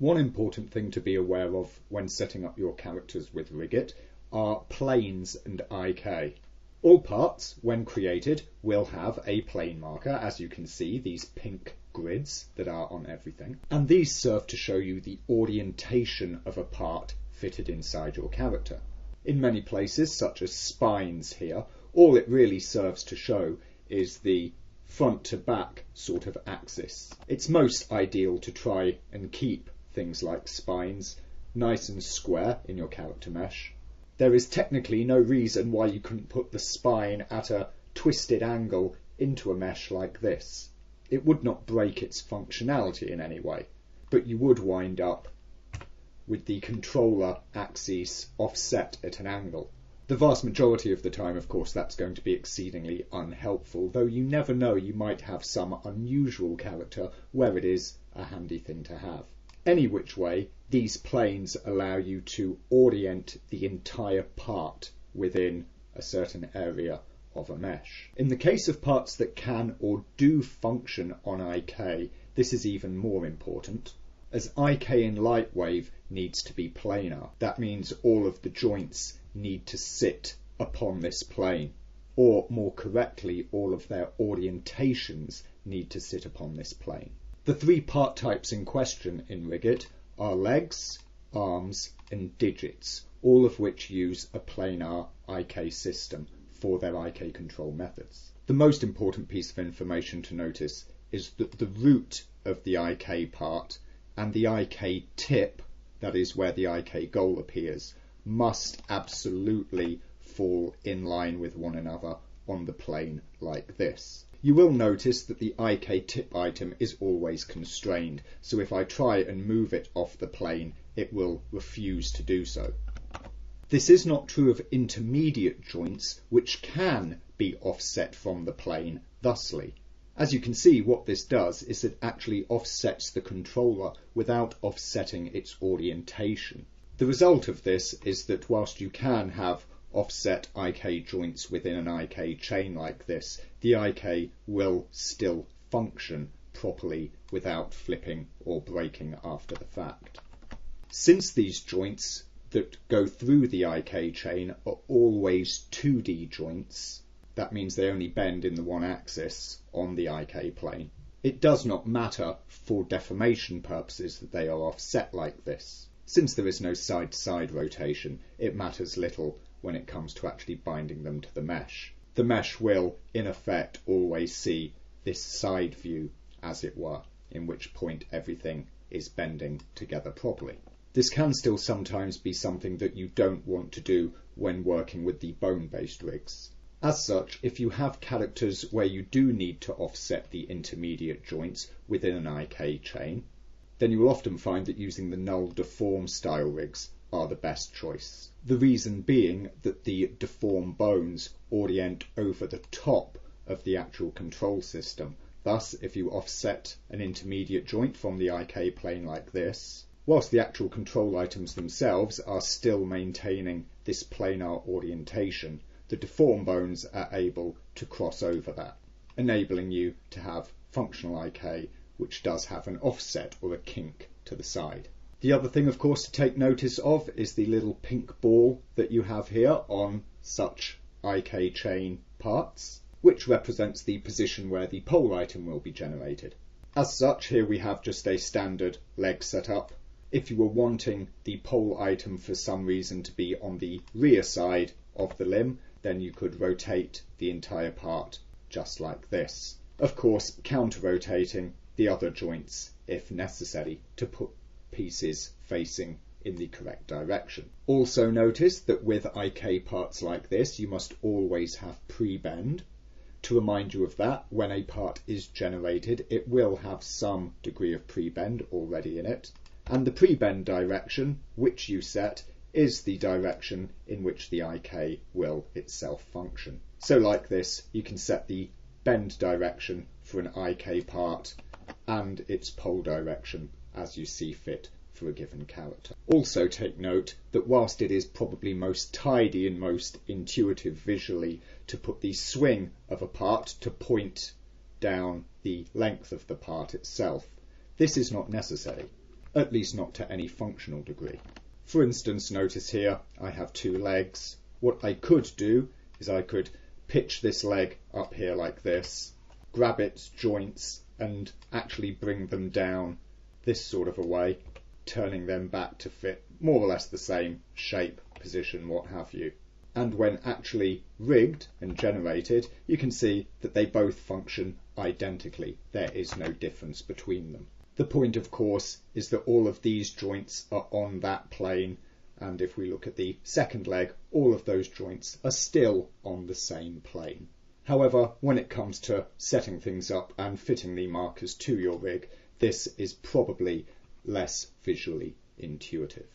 One important thing to be aware of when setting up your characters with RHiggit are planes and IK. All parts, when created, will have a plane marker, as you can see, these pink grids that are on everything. And these serve to show you the orientation of a part fitted inside your character. In many places, such as spines here, all it really serves to show is the front to back sort of axis. It's most ideal to try and keep things like spines nice and square in your character mesh. There is technically no reason why you couldn't put the spine at a twisted angle into a mesh like this. It would not break its functionality in any way, but you would wind up with the controller axis offset at an angle. The vast majority of the time, of course, that's going to be exceedingly unhelpful, though you never know, you might have some unusual character where it is a handy thing to have. Any which way, these planes allow you to orient the entire part within a certain area of a mesh. In the case of parts that can or do function on IK, this is even more important, as IK in Lightwave needs to be planar. That means all of the joints need to sit upon this plane, or more correctly, all of their orientations need to sit upon this plane. The three part types in question in RHiggit are legs, arms and digits, all of which use a planar IK system for their IK control methods. The most important piece of information to notice is that the root of the IK part and the IK tip, that is where the IK goal appears, must absolutely fall in line with one another on the plane like this. You will notice that the IK tip item is always constrained, so if I try and move it off the plane, it will refuse to do so. This is not true of intermediate joints, which can be offset from the plane thusly. As you can see, what this does is it actually offsets the controller without offsetting its orientation. The result of this is that whilst you can have offset IK joints within an IK chain like this, the IK will still function properly without flipping or breaking after the fact. Since these joints that go through the IK chain are always 2D joints, that means they only bend in the one axis on the IK plane. It does not matter for deformation purposes that they are offset like this. Since there is no side-to-side rotation, it matters little when it comes to actually binding them to the mesh. The mesh will, in effect, always see this side view, as it were, in which point everything is bending together properly. This can still sometimes be something that you don't want to do when working with the bone-based rigs. As such, if you have characters where you do need to offset the intermediate joints within an IK chain, then you will often find that using the null deform style rigs are the best choice. The reason being that the deform bones orient over the top of the actual control system. Thus, if you offset an intermediate joint from the IK plane like this, whilst the actual control items themselves are still maintaining this planar orientation, the deform bones are able to cross over that, enabling you to have functional IK which does have an offset or a kink to the side. The other thing, of course, to take notice of is the little pink ball that you have here on such IK chain parts, which represents the position where the pole item will be generated. As such, here we have just a standard leg setup. If you were wanting the pole item for some reason to be on the rear side of the limb, then you could rotate the entire part just like this. Of course, counter-rotating the other joints if necessary to put pieces facing in the correct direction. Also notice that with IK parts like this, you must always have pre-bend. To remind you of that, when a part is generated, it will have some degree of pre-bend already in it. And the pre-bend direction, which you set, is the direction in which the IK will itself function. So like this, you can set the bend direction for an IK part and its pole direction as you see fit for a given character. Also take note that whilst it is probably most tidy and most intuitive visually to put the swing of a part to point down the length of the part itself, this is not necessary. at least not to any functional degree. For instance, notice here I have two legs. What I could do is I could pitch this leg up here like this, grab its joints and actually bring them down this sort of a way, turning them back to fit more or less the same shape, position, what have you. And when actually rigged and generated, you can see that they both function identically. There is no difference between them. The point, of course, is that all of these joints are on that plane, and if we look at the second leg, all of those joints are still on the same plane. However, when it comes to setting things up and fitting the markers to your rig, this is probably less visually intuitive.